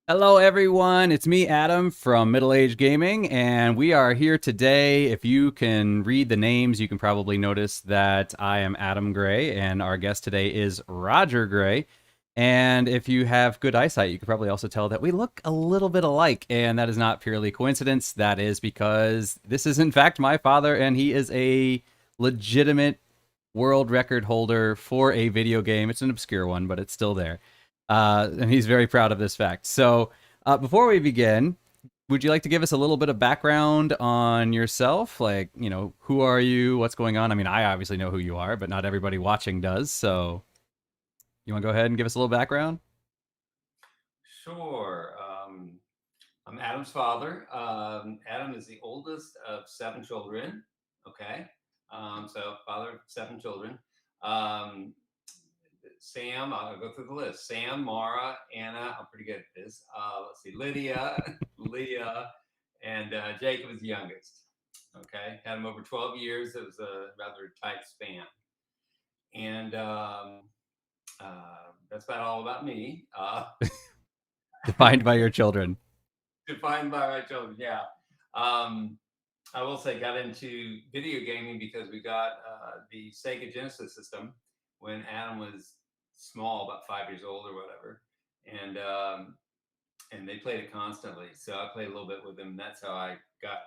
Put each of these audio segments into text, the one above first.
Hello, everyone. It's me, Adam, from Middle Age Gaming, and we are here today. If you can read the names, you can probably notice that I am Adam Gray, and our guest today is Roger Gray. And if you have good eyesight, you can probably also tell that we look a little bit alike, and that is not purely coincidence. That is because this is, in fact, my father, and he is a legitimate world record holder for a video game. It's an obscure one, but it's still there. And he's very proud of this fact. So, before we begin, would you like to give us a little bit of background on yourself? Like, who are you? What's going on? I mean, I obviously know who you are, but not everybody watching does. So, you want to go ahead and give us a little background? Sure. I'm Adam's father. Adam is the oldest of seven children. Okay. So father of seven children. Um, Sam, I'll go through the list. Sam, Mara, Anna, I'm pretty good at this. Let's see, Lydia, Leah, and Jacob is the youngest. Okay. Had him over 12 years. It was a rather tight span. And that's about all about me. Defined by your children. Defined by my children, yeah. I will say, got into video gaming because we got the Sega Genesis system when Adam was small, about 5 years old or whatever, and they played it constantly. So I played a little bit with them. That's how I got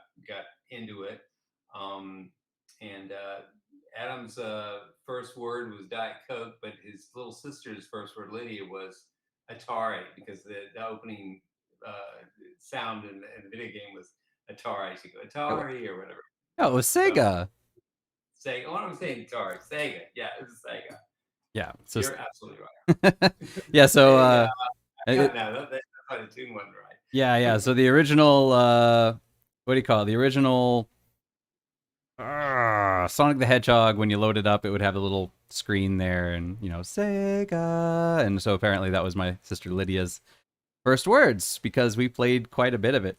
into it. And Adam's first word was Diet Coke, but his little sister's first word, Lydia, was Atari, because the opening sound in the video game was Atari. She go Atari or whatever. Oh, it was So Sega. Sega. What am I saying? Atari. Sega. Yeah, it was Sega. Yeah. So, You're absolutely right. yeah. So, Sega. I got it, now. That's why the tune wasn't yeah, yeah. right. So the original, what do you call it? The original Sonic the Hedgehog, when you load it up, it would have a little screen there and, Sega. And so apparently that was my sister Lydia's first words because we played quite a bit of it.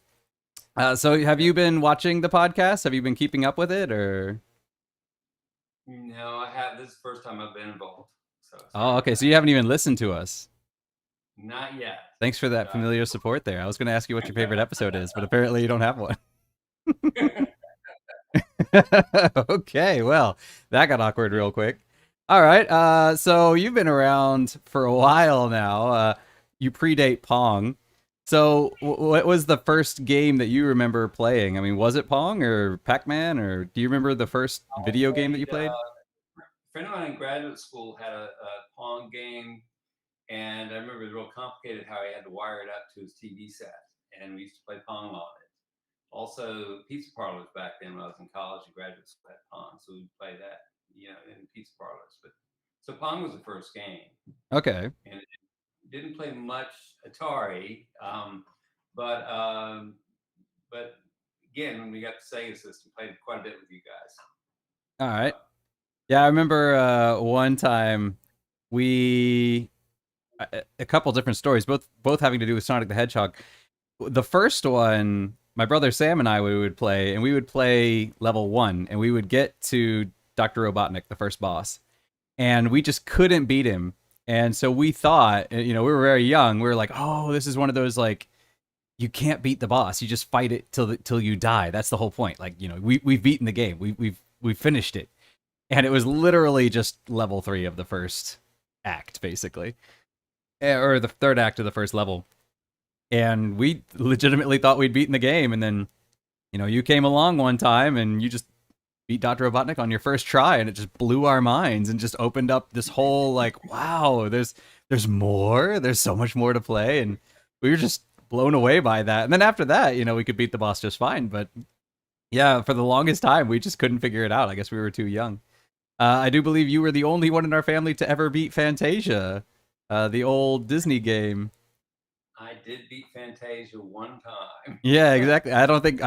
So have you been watching the podcast? Have you been keeping up with it or? No, I have. This is the first time I've been involved. So sorry Oh, about okay. So that. you haven't even listened to us. Not yet. Thanks for that Uh, familiar support there. I was going to ask you what your favorite episode is, but apparently you don't have one. Okay, well, that got awkward real quick. All right, so you've been around for a while now. You predate Pong. So, what was the first game that you remember playing? I mean, was it Pong or Pac-Man, or do you remember the first I video game that you played. played? A friend of mine in graduate school had a Pong game, and I remember it was real complicated how he had to wire it up to his TV set, and we used to play Pong on it. Also, pizza parlors back then when I was in college and graduate school had Pong, so we'd play that, in pizza parlors. But so Pong was the first game, Okay. and it didn't play much Atari, but but again, when we got the Sega system, played quite a bit with you guys. All right. Uh, Yeah, I remember one time we a couple different stories, both having to do with Sonic the Hedgehog. The first one, my brother Sam and I we would play, and we would play level 1, and we would get to Dr. Robotnik, the first boss, and we just couldn't beat him. And so we thought, we were very young. We were like, "Oh, this is one of those like you can't beat the boss. You just fight it till you die. That's the whole point. Like, we've beaten the game. We've finished it." And it was literally just level 3 of the first act, basically, or the third act of the first level. And we legitimately thought we'd beaten the game, and then you came along one time and you just beat Dr. Robotnik on your first try, and it just blew our minds and just opened up this whole like, wow, there's more, there's so much more to play, and we were just blown away by that. And then after that, we could beat the boss just fine, but yeah, for the longest time we just couldn't figure it out. I guess we were too young. I do believe you were the only one in our family to ever beat Fantasia, the old Disney game. I did beat Fantasia one time. Yeah, exactly. I don't think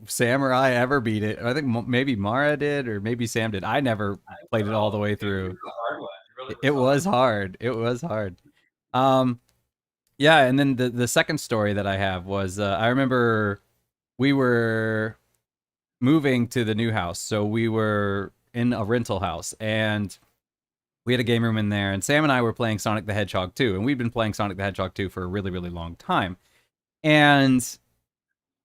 Sam or I ever beat it. I think maybe Mara did, or maybe Sam did. I never played it all the way It was through. a hard one. It really It was hard. was hard. It was hard. Um, Yeah, and then the second story that I have was I remember we were moving to the new house, so we were in a rental house, and we had a game room in there, and Sam and I were playing Sonic the Hedgehog 2, and we'd been playing Sonic the Hedgehog 2 for a really, really long time. And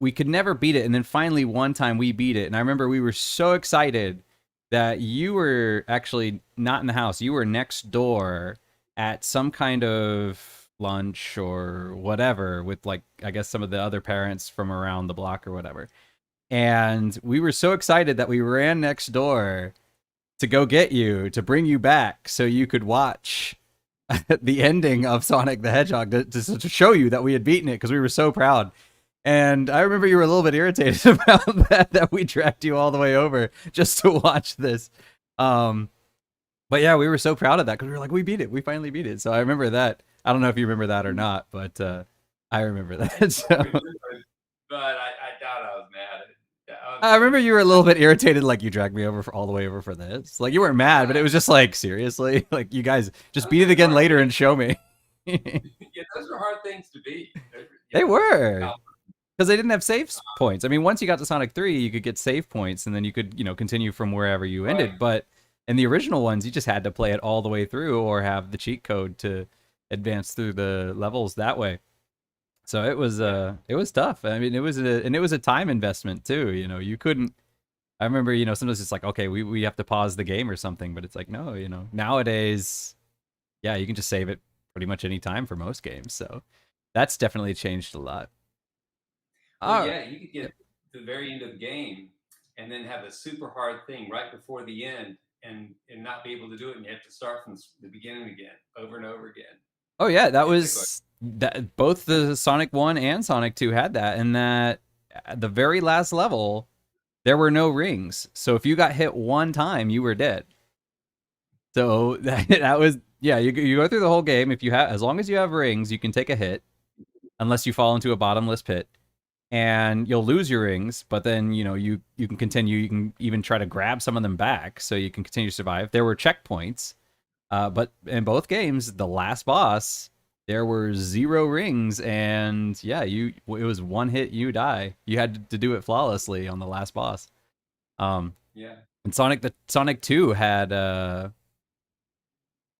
we could never beat it. And then finally, one time we beat it. And I remember we were so excited that you were actually not in the house. You were next door at some kind of lunch or whatever with, like, I guess some of the other parents from around the block or whatever. And we were so excited that we ran next door to go get you, to bring you back so you could watch the ending of Sonic the Hedgehog to show you that we had beaten it because we were so proud. And I remember you were a little bit irritated about that we dragged you all the way over just to watch this. Um, but yeah, we were so proud of that because we were like, we beat it. We finally beat it. So I remember that. I don't know if you remember that or not, but I remember that. So But I doubt I was mad. I remember you were a little bit irritated, like you dragged me over for all the way over for this. Like you weren't mad, but it was just like seriously, like you guys just beat it again later and show me. Yeah, those are hard things to beat. They were because they didn't have save points. I mean, once you got to Sonic 3, you could get save points, and then you could continue from wherever you Right. ended. But in the original ones, you just had to play it all the way through, or have the cheat code to advance through the levels that way. So Yeah. it was tough. I mean, it was a time investment too. You couldn't. I remember, sometimes it's like, okay, we have to pause the game or something, but it's like, no, nowadays, yeah, you can just save it pretty much any time for most games. So that's definitely changed a lot. Well, All right. yeah, you could get to the very end of the game and then have a super hard thing right before the end and not be able to do it, and you have to start from the beginning again, over and over again. Oh yeah, that And it's like, was that. Both the Sonic One and Sonic Two had that, and that at the very last level there were no rings. So if you got hit one time, you were dead. So that was yeah. You go through the whole game. If you have, as long as you have rings, you can take a hit, unless you fall into a bottomless pit, and you'll lose your rings. But then you can continue. You can even try to grab some of them back, so you can continue to survive. There were checkpoints. But in both games, the last boss, there were zero rings, and yeah, it was one hit, you die. You had to do it flawlessly on the last boss. Um, yeah. and Sonic Two had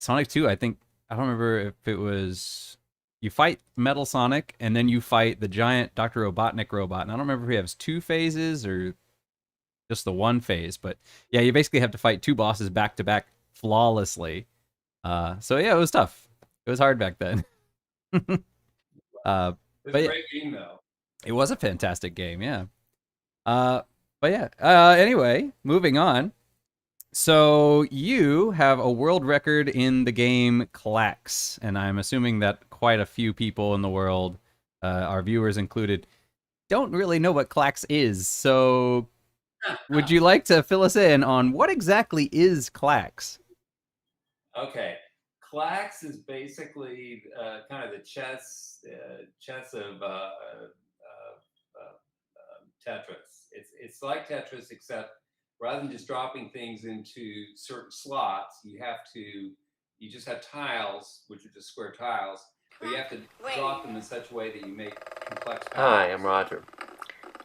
Sonic Two. I think I don't remember if it was you fight Metal Sonic, and then you fight the giant Doctor Robotnik robot. And I don't remember if he has two phases or just the one phase, but yeah, you basically have to fight two bosses back to back flawlessly. So yeah, it was tough. It was hard back then. uh, It's a but yeah, great game, though. it was a fantastic game. Yeah. Uh, but yeah. Anyway, moving on. So you have a world record in the game Klax, and I'm assuming that quite a few people in the world, our viewers included, don't really know what Klax is. So would you like to fill us in on what exactly is Klax? Okay. Klax is basically kind of the chess of Tetris. It's like Tetris, except rather than just dropping things into certain slots, you just have tiles, which are just square tiles, but you have to drop them in such a way that you make complex Hi, patterns. I'm Roger.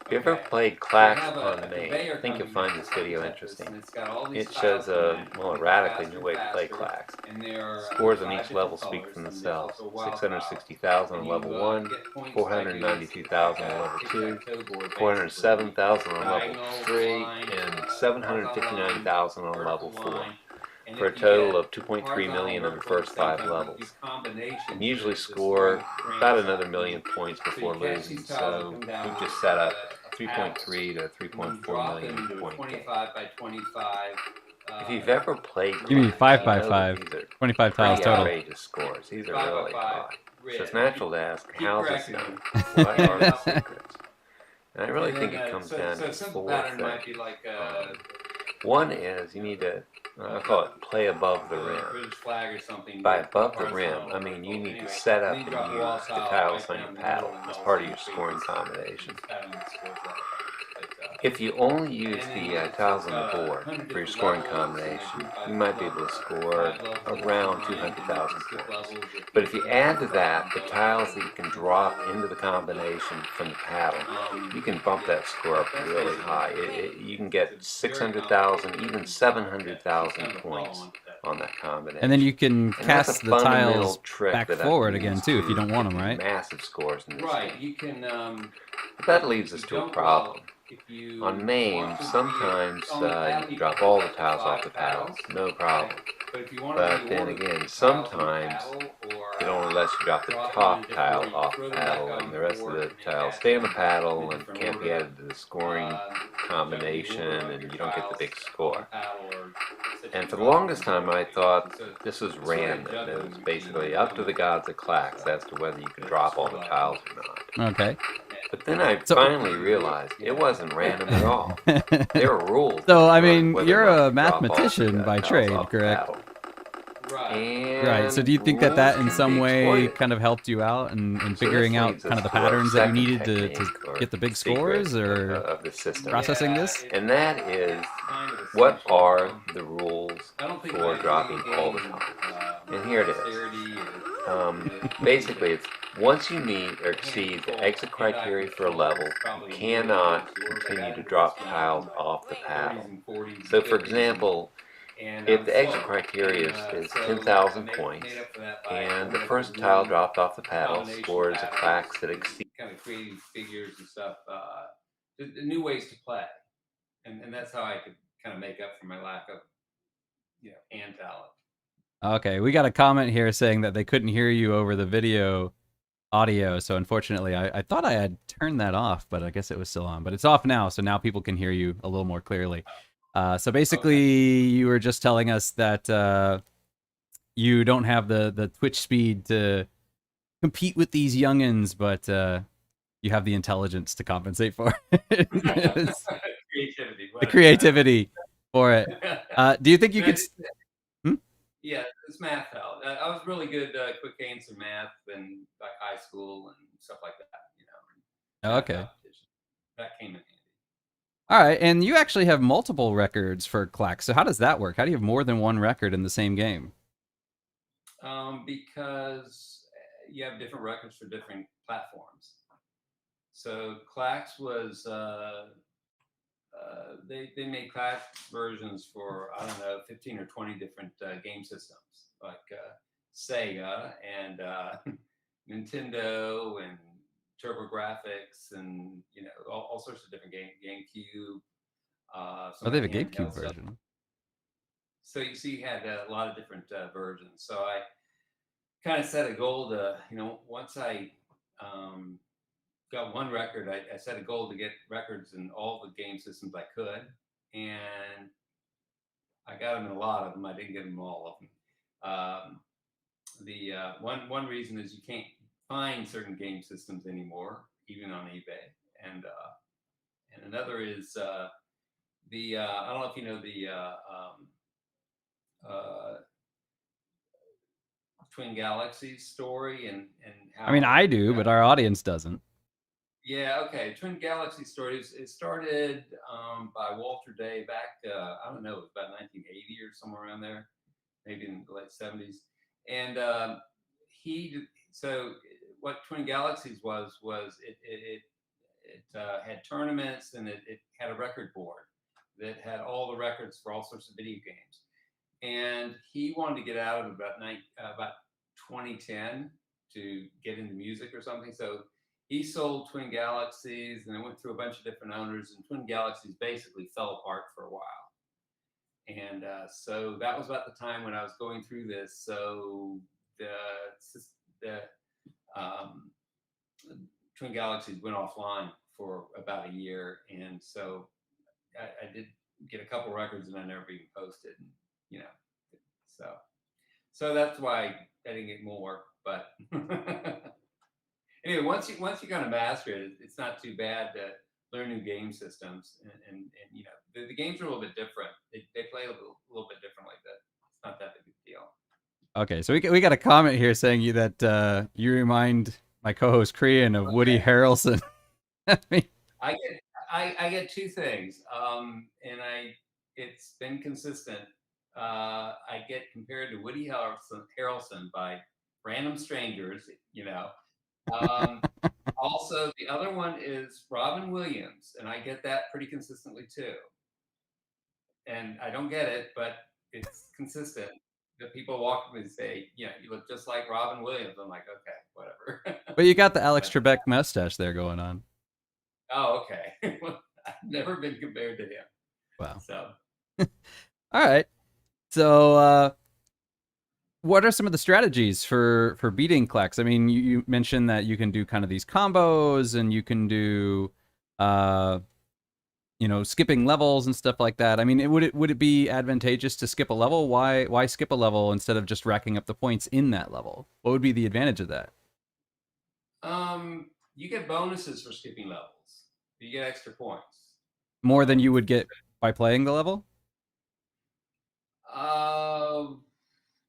If you ever Okay. played So you Klax have on a Maine, I conveyor think you'll coming find in this like video Tetris, and interesting. it's got all these It tiles shows coming a in, well, a making it radically faster new and way to play faster. Klax. And there are Scores on five each level different speak colors, for and there's themselves. also a wild tile. 660,000 on And level you 1, get points by doing this. It's like 492,000 on a level 2, tic-tac-toe board, basically. 407,000 on level Diagonal 3, line, and horizontal line, 759,000 on vertical level 4, line. And for a if you total get of 2.3 horizontal million and in the vertical at the first same 5 time, you do levels. And combinations usually that score branch about out. another million points So you before catch losing, these tiles that so come down we've just with set up a paddle, 3.3 to and you 3.4 drop them million into a point game. 25 by 25 If you've ever played Give me Klax, five you by know that five, these are 25 tiles pretty total. outrageous scores. These are 5 by really 5 high. grid. So it's natural to ask, Keep how's this correcting done? me. What are the Now, secrets? And I really and think then, it comes so down a to simple 4 pattern things. might be like One is you need to, I call it play above the rim. British flag or something. By with above the rim, horizontal I mean you need anyway, to set and up then you and drop a use wall the tile tiles right on down your the paddle middle, and as all part of you your create scoring this combination. pattern that scores that. If you only use and then the it's tiles on got the a board hundred for your different scoring levels, and combination, group by you might be group, able to score 5 levels at a around time, and you 200,000 can skip points. levels But if you add to that the go tiles that you can drop into into the combination from the paddle, you can bump yeah, that score up that's really basically high. You can get it's a very 600,000, complicated even yeah, it's just 700,000 kind of a points follow-on to that. on that And then combination. you can And that's a cast the fundamental tiles trick back that I've forward again used too if you to don't want get them, these right? massive scores in this Right, game. you can But that if leads you us to a don't problem. if you On Maine, want to be sometimes on the paddle, you you drop can all put the up to tiles off 5 the paddle, paddles, no okay? problem. But if you want to But then reorder again, the tiles on the sometimes paddle, or it only lets you drop the drop them in a top different tile order, you off throw the them back paddle, on and the the rest of board, the and then tiles add stay on the them in paddle a and different can't be order. added to the scoring The combination, order of and your you don't get the tiles big on the score. paddle, or such And as for the drop them longest in time, order. I thought So this was it's sort of random. It juggling was between basically up to the gods of Klax so as to whether you could it's drop all sort the of like tiles or not. Okay. But then I So finally realized it wasn't random at all. There are rules that So I determine mean, whether or you're not a you drop all mathematician the by tiles trade, off the correct? paddle. Right. So And do you think that rules that in can be some way exploited. kind of helped you out in So this figuring out leads kind us of the to our patterns that you second needed to technique or get the big secret scores or of the system. processing this? And that is, kind of what essential. are the rules I don't think for by dropping all the game, tiles? And here it is. dexterity Basically, it's once you meet or exceed the exit criteria for a level, you cannot continue to drop tiles off the paddle. So for example, if the exit criteria is 10,000 points, and the first tile dropped off the paddle scores a Klax that exceeds kind of creating figures and stuff, the new ways to play, and that's how I could kind of make up for my lack of hand talent. Okay, we got a comment here saying that they couldn't hear you over the video audio, so unfortunately I thought I had turned that off, but I guess it was still on. But it's off now, so now people can hear you a little more clearly. So basically, you were just telling us that you don't have the Twitch speed to compete with these youngins, but you have the intelligence to compensate for it. Creativity. The creativity for it. Do you think you could? Yeah, it's math help. I was really good, quick answer math in like high school and stuff like that. Okay. That came in handy. All right, and you actually have multiple records for Klax. So how does that work? How do you have more than one record in the same game? Because you have different records for different platforms. So Klax was they made Klax versions for, I don't know, 15 or 20 different game systems, like Sega and Nintendo and TurboGrafx, and all sorts of different GameCube, some Oh, they of have the a GameCube handheld stuff. version. So you had a lot of different versions. So I kind of set a goal to, once I got one record, I set a goal to get records in all the game systems I could, and I got them in a lot of them. I didn't get them in all of them. The one reason is you can't find certain game systems anymore, even on eBay, and another is the I don't know if you know the uh, Twin Galaxies story, and how I mean, I do, but our audience doesn't. Yeah, okay. Twin Galaxy Stories. It started by Walter Day back, I don't know, it was about 1980 or somewhere around there, maybe in the late 70s. And so what Twin Galaxies was it had tournaments, and it had a record board that had all the records for all sorts of video games. And he wanted to get out of about 2010 to get into music or something. So he sold Twin Galaxies, and it went through a bunch of different owners, and Twin Galaxies basically fell apart for a while. And so that was about the time when I was going through this. So the Twin Galaxies went offline for about a year, and so I did get a couple records, and I never even posted. So that's why I didn't get more. But anyway, once you kind of master it, it's not too bad to learn new game systems, and the games are a little bit different. They play a little bit differently, but it's not that big a deal. Okay, so we got a comment here saying that you remind my co-host Korean of Woody Harrelson. I mean, I I get two things, and it's been consistent. I get compared to Woody Harrelson by random strangers, you know. Um, Also, the other one is Robin Williams, and I get that pretty consistently too. And I don't get it, but it's consistent. The people walk up and say, "Yeah, you look just like Robin Williams." I'm like, okay, whatever. But you got the Alex But Trebek mustache there going on. oh, okay. Well, I've never been compared to him, Wow. so. All right. So, what are some of the strategies for beating Klax? I mean, you mentioned that you can do kind of these combos, and you can do, uh, skipping levels and stuff like that. I mean, would it be advantageous to skip a level? Why skip a level instead of just racking up the points in that level? What would be the advantage of that? You get bonuses for skipping levels. You get extra points. More than you would get by playing the level? Um,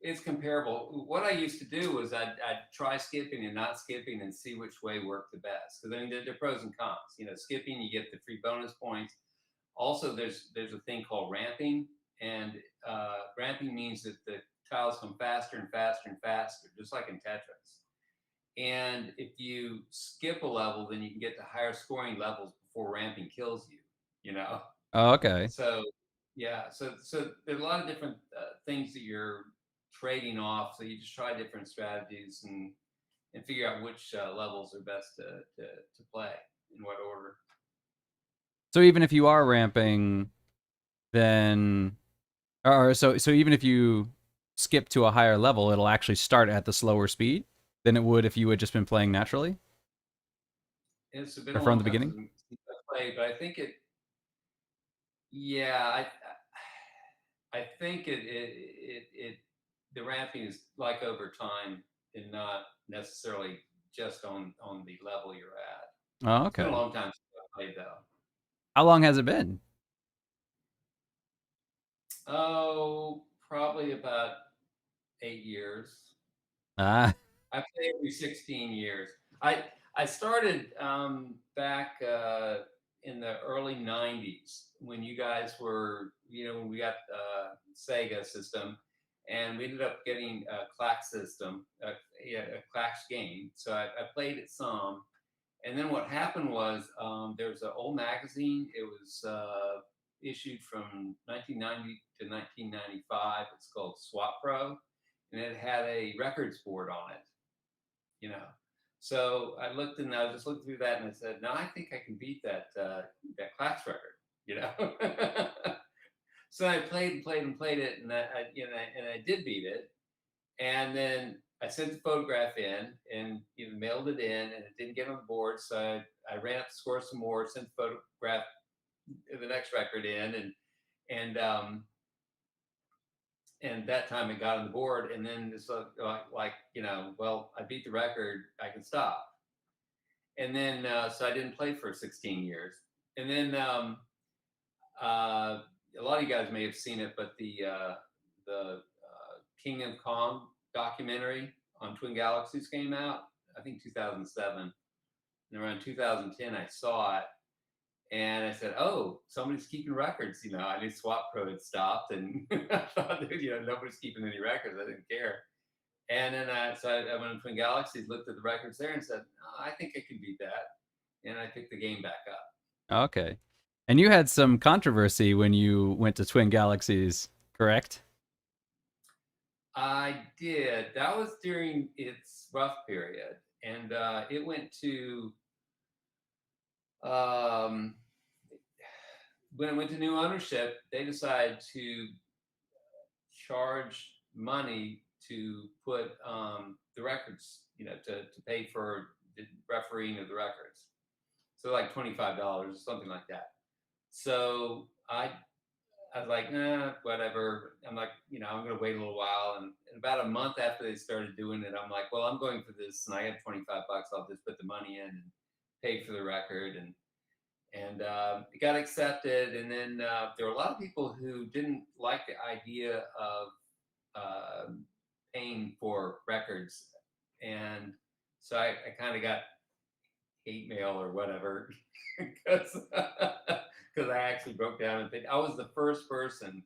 it's comparable. What I used to do was I'd try skipping and not skipping and see which way worked the best. Because I mean, there are pros and cons. You know, skipping you get the free bonus points. Also, there's a thing called ramping, and ramping means that the tiles come faster and faster and faster, just like in Tetris. And if you skip a level, then you can get to higher scoring levels before ramping kills you. You know. Oh, okay. So yeah, so there's a lot of different things that you're trading off. So you just try different strategies and figure out which levels are best to play in what order. So even if you are ramping, then or so even if you skip to a higher level, it'll actually start at the slower speed than it would if you had just been playing naturally It's been or a from long the time beginning. since I played, but I think it. Yeah, I think it the ramping is like over time and not necessarily just on the level you're at. Oh, It's been a okay. long time since I played though. How long has it been? Oh, probably about 8 years. Ah, I played for 16 years. I started back in the early 90s when you guys were, when we got Sega system, and we ended up getting a Klax system, yeah, a Klax game. So I played it some, and then what happened was there was an old magazine. It was issued from 1990 to 1995. It's called SWAT Pro, and it had a records board on it. You know, so I looked and I was just looking through that, and I said, "No, I think I can beat that class record." You know, so I played and played and played it, and I did beat it, and then I sent the photograph in and mailed it in, and it didn't get on the board. So I ran up the score some more, sent the photograph, the next record in, and and that time it got on the board. And then it's like well, I beat the record, I can stop. And then so I didn't play for 16 years. And then a lot of you guys may have seen it, but the King of Kong documentary on Twin Galaxies came out, I think 2007. And around 2010, I saw it, and I said, "Oh, somebody's keeping records." I knew SWAT Pro had stopped, and I thought, nobody's keeping any records. I didn't care. And then so I went to Twin Galaxies, looked at the records there, and said, oh, "I think I can beat that." And I picked the game back up. okay. And you had some controversy when you went to Twin Galaxies, correct? I did. That was during its rough period, and it went to um, when it went to new ownership. They decided to charge money to put the records, to pay for the refereeing of the records. So like $25 or something like that. So I was like, nah, whatever. I'm like, I'm going to wait a little while. And about a month after they started doing it, I'm like, well, I'm going for this, and I have 25 bucks. I'll just put the money in and pay for the record, and it got accepted. And then there were a lot of people who didn't like the idea of uh, paying for records, and so I kind of got hate mail or whatever, because I actually broke down and paid. I was the first person,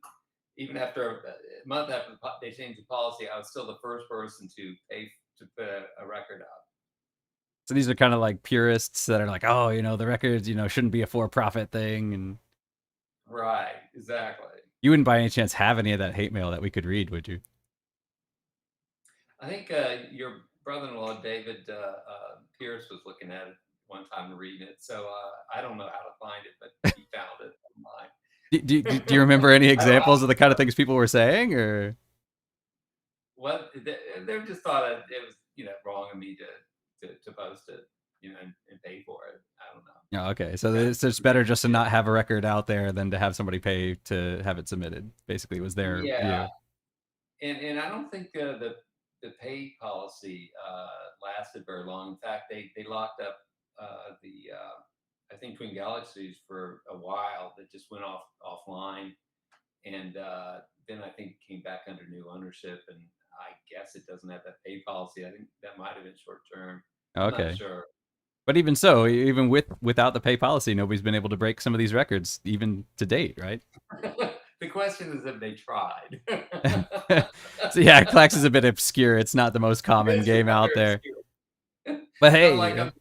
even after a month after they changed the policy, I was still the first person to pay to put a record up. So these are kind of like purists that are like, oh, the records, shouldn't be a for-profit thing, and Right, exactly. you wouldn't by any chance have any of that hate mail that we could read, would you? I think your brother-in-law David Pierce was looking at it one time and reading it, so I don't know how to find it, but he found it online. Do you remember any I don't examples of the kind of things people were saying, or? what they just thought it was wrong of me to post it, and pay for it. I don't know. Oh, okay. So it's better just to not have a record out there than to have somebody pay to have it submitted. Basically, was their Yeah, view. and I don't think the pay policy lasted very long. In fact, they locked up the I think Twin Galaxies for a while. That just went offline, and then I think it came back under new ownership. And I guess it doesn't have that pay policy. I think that might have been short term. I'm not Okay. sure. But even so, even without the pay policy, nobody's been able to break some of these records, even to date, right? The question is if they tried. So yeah, Klax is a bit obscure. It's not the most common It's game out rather there. obscure. But Not hey, like I'm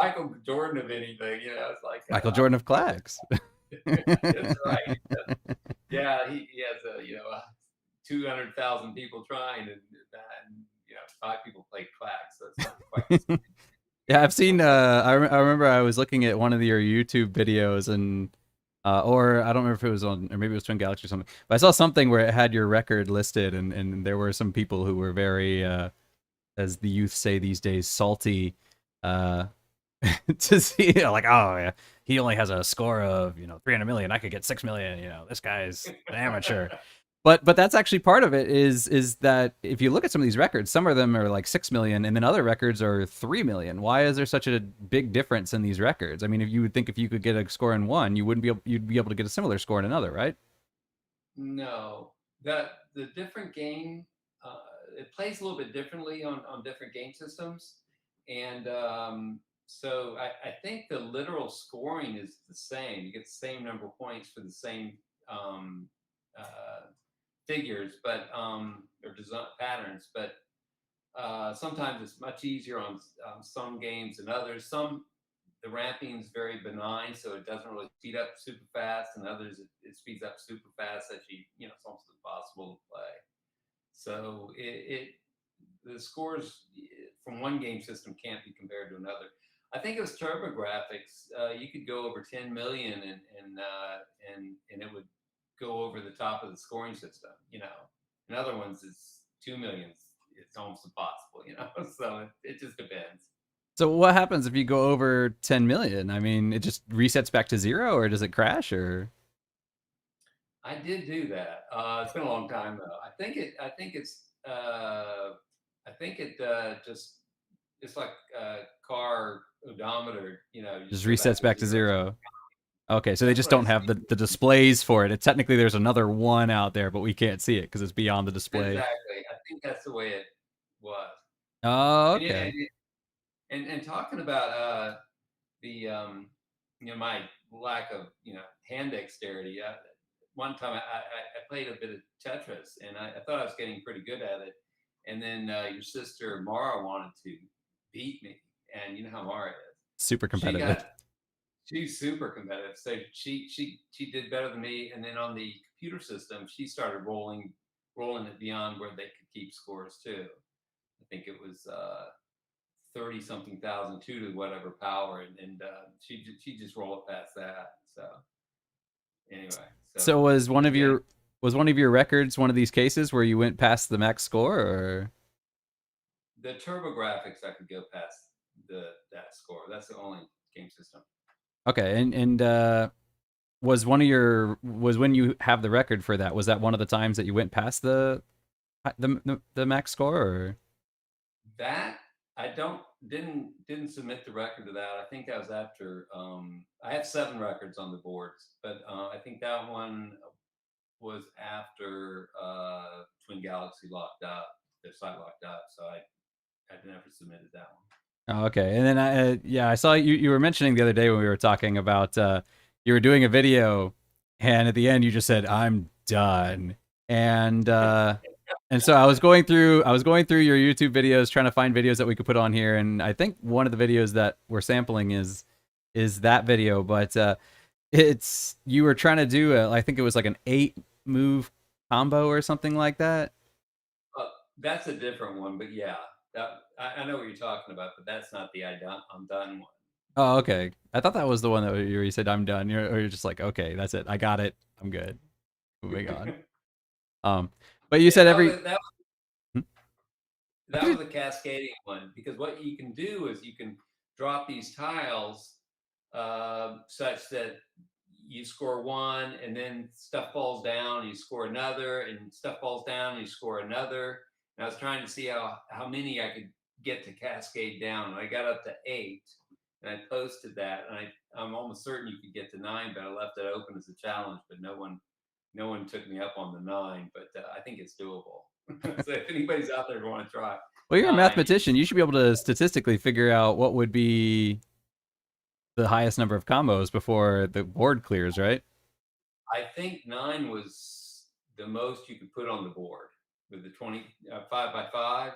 Michael Jordan of anything, it's like Michael Jordan of I'm Klax. that's right. Yeah, he has 200,000 people trying, and 5 people play Klax, so it's not quite the same. Yeah, I've seen. I remember I was looking at one of your YouTube videos, and or I don't remember if it was on, or maybe it was Twin Galaxy or something. But I saw something where it had your record listed, and there were some people who were very, as the youth say these days, salty, uh, to see, like, oh yeah, he only has a score of 300 million. I could get 6 million. This guy's an amateur. But that's actually part of it is that if you look at some of these records, some of them are like 6 million, and then other records are 3 million. Why is there such a big difference in these records? I mean, if you would think if you could get a score in one, you'd be able to get a similar score in another, right? No, the different game, it plays a little bit differently on different game systems, and so I think the literal scoring is the same. You get the same number of points for the same um, uh, figures, but or design patterns, but sometimes it's much easier on some games than others. Some the ramping is very benign, so it doesn't really speed up super fast, and others it speeds up super fast. That it's almost impossible to play. So the scores from one game system can't be compared to another. I think it was TurboGrafx. You could go over 10 million, and it would go over the top of the scoring system. In other ones, it's 2 million. It's almost impossible. So it just depends. So what happens if you go over 10 million? I mean, it just resets back to zero, or does it crash, or I did do that. It's been a long time though. I think it just it's like car odometer. You just just go back resets to back to zero. zero? Okay, so they That's just what I don't have see. the displays for it. Technically, there's another one out there, but we can't see it because it's beyond the display. Exactly. I think that's the way it was. Oh, And yeah, okay. and talking about the my lack of hand dexterity. One time I played a bit of Tetris, and I thought I was getting pretty good at it. And then your sister Mara wanted to beat me, and you know how Mara is. Super She competitive. got she's super competitive, so she did better than me. And then on the computer system, she started rolling it beyond where they could keep scores too. I think it was 30 something thousand two to whatever power, and she just rolled it past that. So anyway, So so again, was one of your records one of these cases where you went past the max score, or the TurboGrafx I could go past that score. That's the only game system. okay? And was when you have the record for that? Was that one of the times that you went past the max score, or That I don't didn't submit the record to that. I think that was after I have 7 records on the boards, but I think that one was after Twin Galaxy locked up, their site locked up. So I never submitted that one. Oh, okay. And then yeah, I saw you were mentioning the other day when we were talking about you were doing a video, and at the end you just said I'm done. And so I was going through your YouTube videos trying to find videos that we could put on here, and I think one of the videos that we're sampling is that video, but it's you were trying to do I think it was like an 8 move combo or something like that. That's a different one, but yeah, I know what you're talking about, but that's not the I'm done one. Oh, okay. I thought that was the one that you said I'm done. Or you're just like, okay, that's it. I got it. I'm good. Moving on. Um, but you Yeah, said every. Hmm? that was a cascading one, because what you can do is you can drop these tiles such that you score one, and then stuff falls down, you score another, and stuff falls down, you score another. And I was trying to see how many I could get to cascade down, and I got up to 8, and I posted that, and I'm almost certain you could get to 9, but I left it open as a challenge, but no one took me up on the 9, but I think it's doable. So if anybody's out there who want to try Well, you're a 9, mathematician. You should be able to statistically figure out what would be the highest number of combos before the board clears, right? I think 9 was the most you could put on the board with the 5 by 5.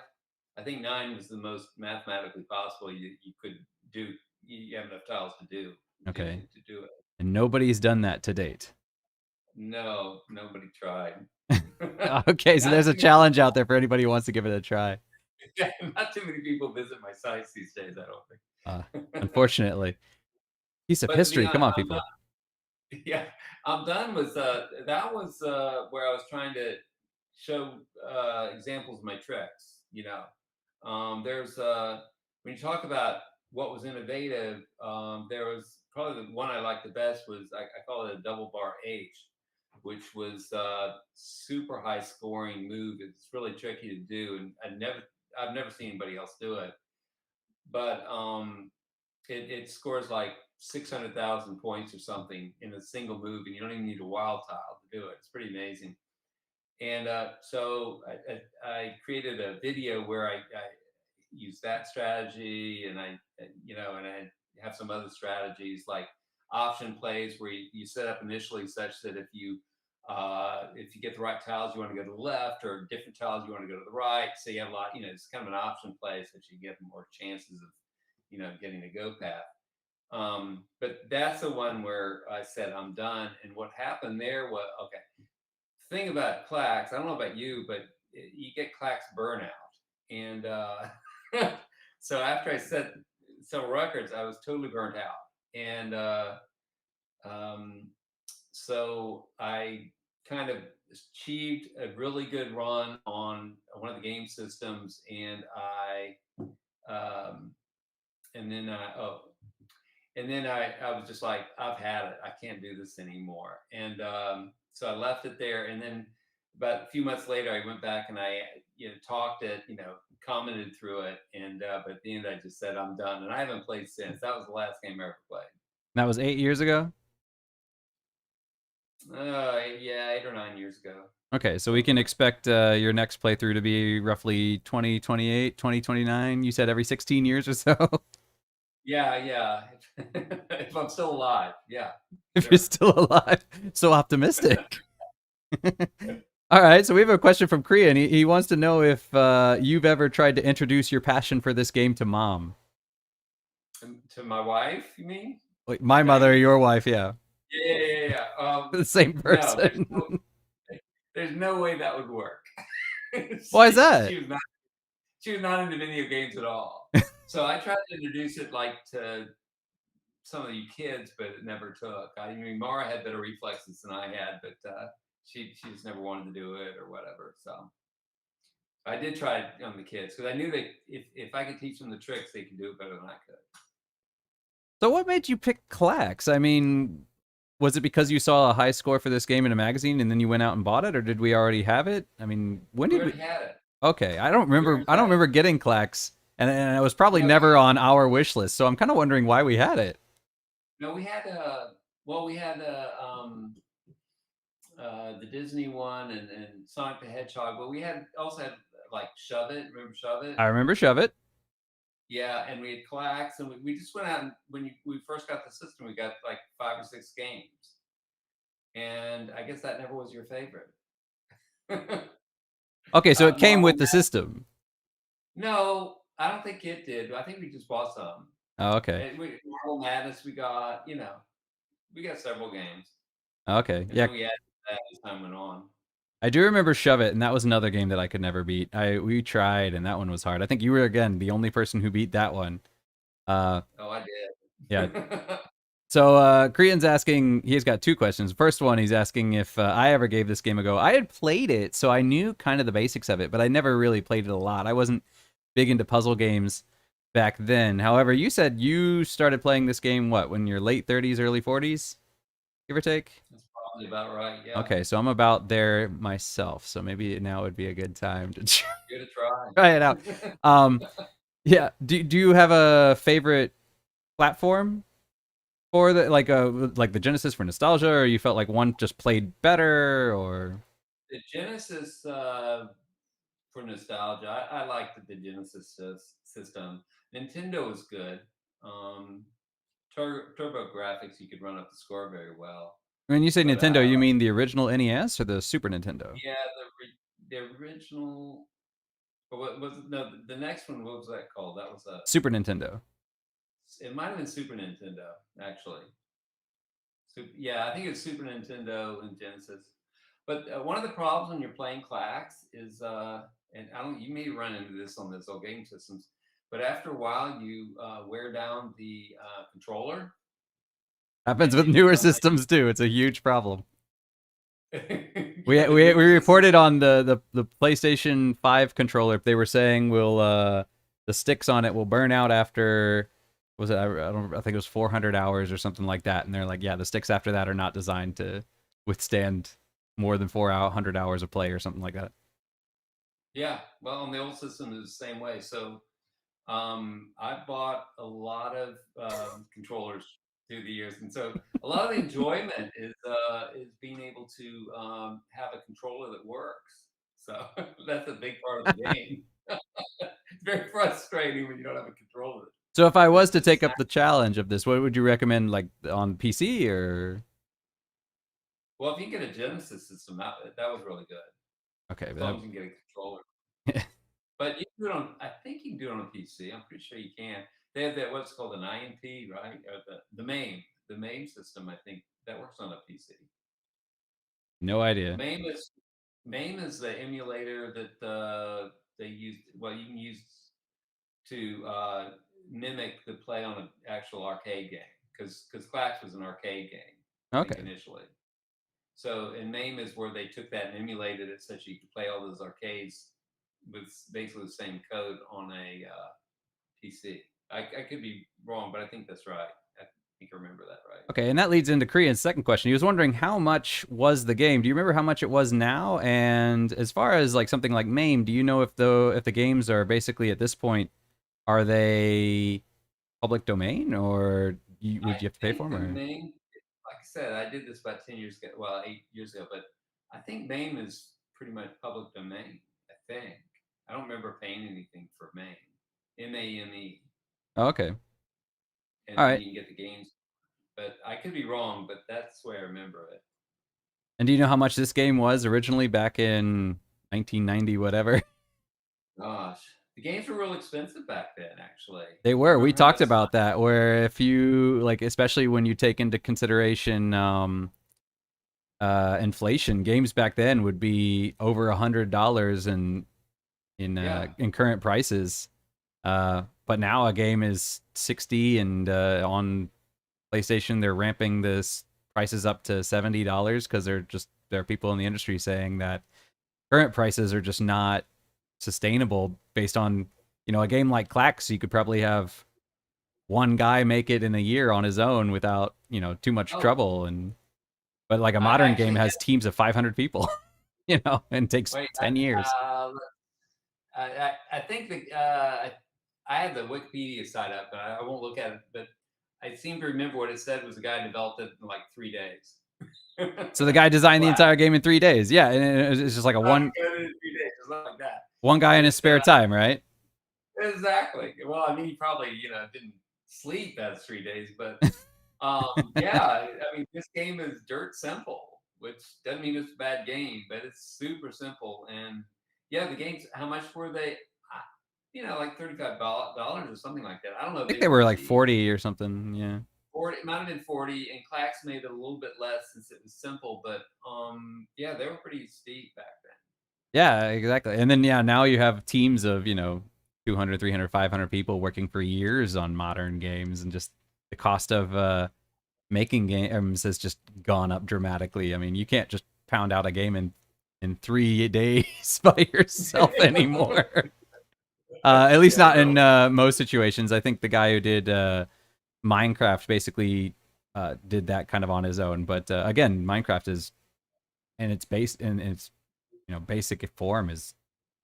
I think 9 was the most mathematically possible you could do. You have enough tiles to Okay. to do it. And nobody's done that to date. No, nobody tried. Okay, so Not there's too a many challenge out people. there for anybody who wants to give it a try. Not too many people visit my sites these days, I don't Uh, think. unfortunately. Piece of But to be history. Come honest, on, I'm people. yeah, I'm done with that was where I was trying to show examples of my tricks. There's when you talk about what was innovative, there was probably the one I liked the best was I call it a double bar H, which was super high scoring move. It's really tricky to do, and I've never seen anybody else do it. But it scores like 600,000 points or something in a single move, and you don't even need a wild tile to do it. It's pretty amazing. And so I created a video where I use that strategy, and and I have some other strategies like option plays where you set up initially such that if you get the right tiles, you want to go to the left, or different tiles, you want to go to the right. So you have a lot, it's kind of an option play so that you get more chances of, getting a go path. But that's the one where I said I'm done. And what happened there was, okay, thing about Klax, I don't know about you, but you get Klax burnout. And so after I set several records, I was totally burnt out. And um, so I kind of achieved a really good run on one of the game systems, and um, and then I was just like, I've had it. I can't do this anymore. And so I left it there. And then about a few months later, I went back and I, talked it, commented through it. And but at the end, I just said, I'm done. And I haven't played since. That was the last game I ever played. That was 8 years ago. Yeah, 8 or 9 years ago. Okay, so we can expect your next playthrough to be roughly 2028, 2029. You said every 16 years or so. Yeah, yeah. If I'm still alive, yeah. If Sure. you're still alive. So optimistic. All right, so we have a question from Kriya, and he wants to know if you've ever tried to introduce your passion for this game to mom. To my wife, you mean? Like my mother, your wife, yeah. Yeah. The same No, person. there's no way that would work. Why is that? She was not into video games at all. So I tried to introduce it like to some of you kids, but it never took. I mean, Mara had better reflexes than I had, but she just never wanted to do it or whatever. So I did try it on the kids because I knew that if I could teach them the tricks, they could do it better than I could. So what made you pick Klax? I mean, was it because you saw a high score for this game in a magazine and then you went out and bought it, or did we already have it? I mean, when We did we? already had it. Okay, I don't We remember. already I don't had it. remember getting Klax, and it was probably No, never on our wish list. So I'm kind of wondering why we had it. no, we had we had the Disney one and Sonic the Hedgehog, but we had also had like Shove It. Remember Shove It? I remember Shove It. Yeah, and we had Klax, and we just went out, and when we first got the system, we got like 5 or 6 games, and I guess that never was your favorite. Okay, so it came Marvel with the system. No, I don't think it did. I think we just bought some. Oh, okay. And Marvel Madness, we got, we got several games, Okay, and yeah. then we added that as time went on. I do remember Shove It, and that was another game that I could never beat. We tried, and that one was hard. I think you were again the only person who beat that one. Oh, I Yeah. did. So Korean's asking. He's got 2 questions. First one, he's asking if I ever gave this game a go. I had played it, so I knew kind of the basics of it, but I never really played it a lot. I wasn't big into puzzle games back then. However, you said you started playing this game when your late 30s, early 40s, give or take. That's probably about right. Yeah. Okay, so I'm about there myself. So maybe now would be a good time to Give it a try. try it out. Yeah. Do you have a favorite platform for like the Genesis for nostalgia, or you felt like one just played better, or The Genesis, for nostalgia, I liked the Genesis system. Nintendo was good. Um, Turbo graphics, you could run up the score very well. when you say But Nintendo, you mean the original NES or the Super Nintendo? yeah, the original. What was it? No, the next one? What was that called? That was a. Super Nintendo. It might have been Super Nintendo, actually. Yeah, I think it's Super Nintendo and Genesis. But one of the problems when you're playing Klax is, and I don't, you may run into this on this old game systems, but after a while you wear down the controller. Happens And with it newer becomes systems too. It's a huge problem. Yeah, the We newer reported on the PlayStation 5 controller. They were saying the sticks on it will burn out after, was it, I think it was 400 hours or something like that. And they're like, yeah, the sticks after that are not designed to withstand more than 400 hours of play or something like that. Yeah, well, on the old system is the same way. So I bought a lot of controllers through the years, and so a lot of the enjoyment is being able to have a controller that works. So that's a big part of the game. It's very frustrating when you don't have a controller. So if I was It's to just take up the challenge of this, what would you recommend, like on PC or? well, if you can get a Genesis system, that was really good. Okay, As but long as you can get a controller. But you can do it on. I think you can do it on a PC. I'm pretty sure you can. They have that what's called an INP, right? Or the MAME system. I think that works on a PC. no idea. MAME is the emulator that they use. Well, you can use to mimic the play on an actual arcade game because Klax was an arcade game, I think Okay. initially. So and MAME is where they took that and emulated it so you could play all those arcades with basically the same code on a PC. I could be wrong, but I think that's right. I think I remember that right. Okay, and that leads into Korean's second question. He was wondering how much was the game. Do you remember how much it was now? And as far as like something like MAME, do you know if the games are basically at this point, are they public domain, or would you have to pay for them? The Or? MAME, like I said, I did this about 10 years ago, well, 8 years ago, but I think MAME is pretty much public domain. I think I don't remember paying anything for MAME, MAME, Oh, okay. and All then right. you can get the games. But I could be wrong, but that's the way I remember it. And do you know how much this game was originally back in 1990, whatever? Gosh, the games were real expensive back then. Actually, They I were. We remember talked having about that. Where if you like, especially when you take into consideration inflation, games back then would be over $100 in current prices. But now a game is 60, and on PlayStation they're ramping this prices up to $70 because there are people in the industry saying that current prices are just not sustainable based on a game like Klax. You could probably have one guy make it in a year on his own without too much Oh, trouble, but like a I modern game actually has teams of 500 people, and takes wait. 10 years. I think I have the Wikipedia site up, but I won't look at it. But I seem to remember what it said was the guy developed it in like 3 days. So the guy designed the Wow. entire game in 3 days. Yeah, and it's just like a one In 3 days, just like that. guy in his But spare time, right? Exactly. Well, I mean, he probably, didn't sleep that 3 days, but yeah, I mean, this game is dirt simple, which doesn't mean it's a bad game, but it's super simple. And yeah, the games, how much were they? Like $35 or something like that. I don't know I if think they they were were like cheap. 40 or something. Yeah. 40, it might have been 40, and Klax made it a little bit less since it was simple, but yeah, they were pretty steep back then. Yeah, exactly. And then yeah, now you have teams of, 200, 300, 500 people working for years on modern games, and just the cost of making games has just gone up dramatically. I mean, you can't just pound out a game in 3 days by yourself anymore. At least Yeah, not in no. most situations. I think the guy who did Minecraft basically did that kind of on his own. But again, Minecraft is in its base in its basic form is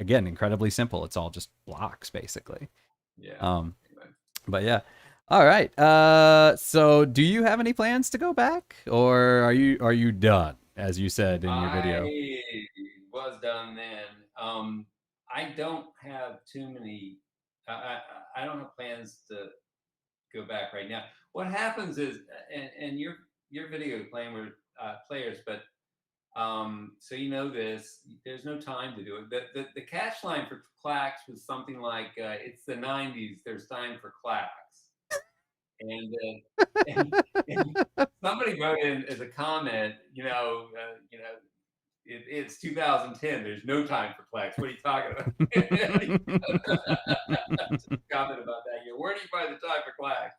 again incredibly simple. It's all just blocks basically. Yeah. Um, Anyway. but yeah. All right. So do you have any plans to go back, or are you done, as you said in your video? I was done then. I don't have too many. I don't have plans to go back right now. What happens is, and your video playing with players, but so this. There's no time to do it. The catch line for Klax was something like, "It's the '90s. There's time for Klax." And and, and somebody wrote in as a comment, it's 2010. There's no time for Klax. What are you talking about? Just comment about that. Where do you find the time for Klax?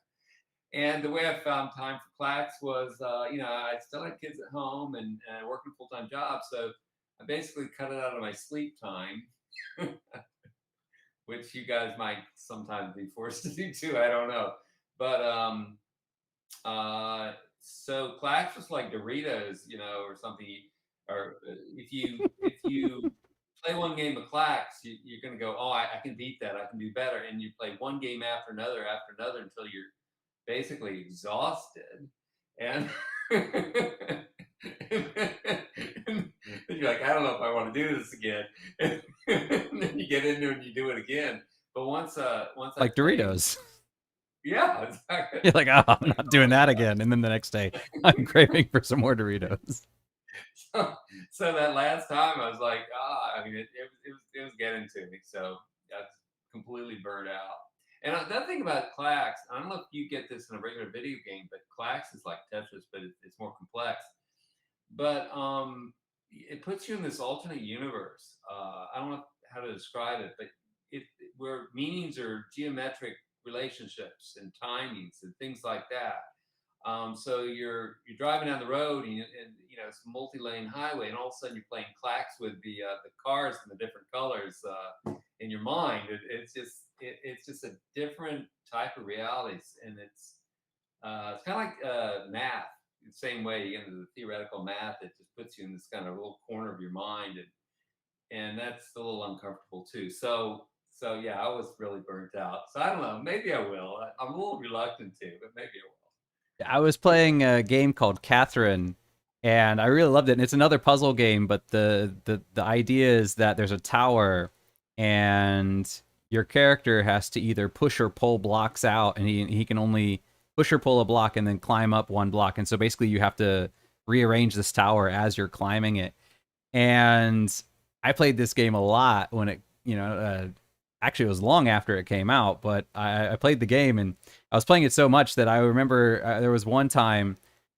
And the way I found time for Klax was, I still had kids at home and working a full time job, so I basically cut it out of my sleep time, which you guys might sometimes be forced to do too. I don't know, but so Klax was like Doritos, or something. Or if you play one game of Klax, you're going to go, oh, I can beat that. I can do better. And you play one game after another until you're basically exhausted. And and you're like, I don't know if I want to do this again. And then you get into it and you do it again. But once I Like played, Doritos. yeah, exactly. You're like, oh, I'm not doing that again. And then the next day, I'm craving for some more Doritos. So that last time I was like, I mean, it was getting to me. So that's completely burned out. And that thing about Klax, I don't know if you get this in a regular video game, but Klax is like Tetris, but it's more complex. But it puts you in this alternate universe. I don't know how to describe it, but where meanings are geometric relationships and timings and things like that. So you're driving down the road and it's a multi-lane highway, and all of a sudden you're playing Klax with the cars and the different colors in your mind. It's just a different type of realities, and it's kind of like math. The same way you get into the theoretical math, it just puts you in this kind of little corner of your mind, and that's a little uncomfortable too. So yeah, I was really burnt out. So I don't know. Maybe I will. I'm a little reluctant to, but maybe I will. I was playing a game called Catherine, and I really loved it. And it's another puzzle game, but the idea is that there's a tower, and your character has to either push or pull blocks out, and he can only push or pull a block and then climb up one block. And so basically, you have to rearrange this tower as you're climbing it. And I played this game a lot when actually it was long after it came out, but I played the game, and I was playing it so much that I remember there was one time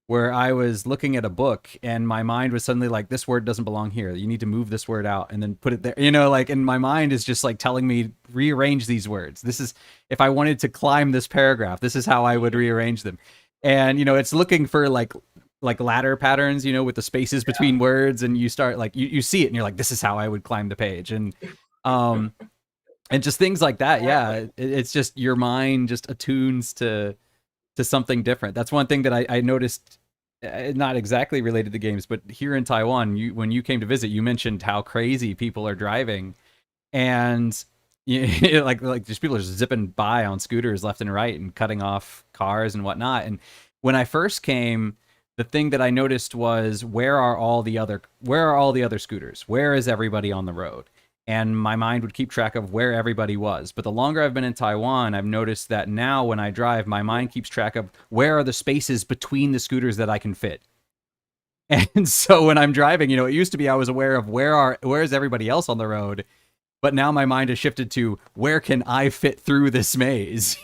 where I was looking at a book and my mind was suddenly like, this word doesn't belong here. You need to move this word out and then put it there. And my mind is just like telling me, rearrange these words. This is, if I wanted to climb this paragraph, this is how I would rearrange them. And, it's looking for like ladder patterns, with the spaces between words, and you start like, you see it and you're like, this is how I would climb the page. And just things like that. Yeah, it's just your mind just attunes to something different. That's one thing that I noticed, not exactly related to games, but here in Taiwan, when you came to visit, you mentioned how crazy people are driving, and like just people are just zipping by on scooters left and right and cutting off cars and whatnot. And when I first came, the thing that I noticed was, where are all the other scooters? Where is everybody on the road? and my mind would keep track of where everybody was. But the longer I've been in Taiwan, I've noticed that now when I drive, my mind keeps track of where are the spaces between the scooters that I can fit. And so when I'm driving, it used to be I was aware of where is everybody else on the road, but now my mind has shifted to where can I fit through this maze,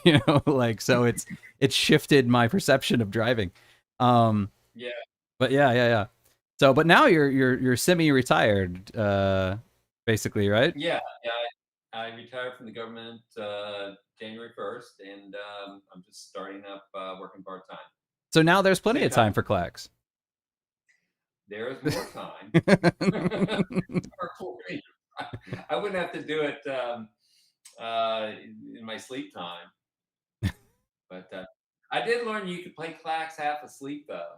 like so it's shifted my perception of driving. Yeah. But yeah. So, but now you're semi-retired, basically, right? Yeah. Yeah. I retired from the government January 1st, and I'm just starting up working part time. So now there's plenty Same of time time. for Klax. There is more time. For me. I wouldn't have to do it in my sleep time. But I did learn you could play Klax half asleep, though.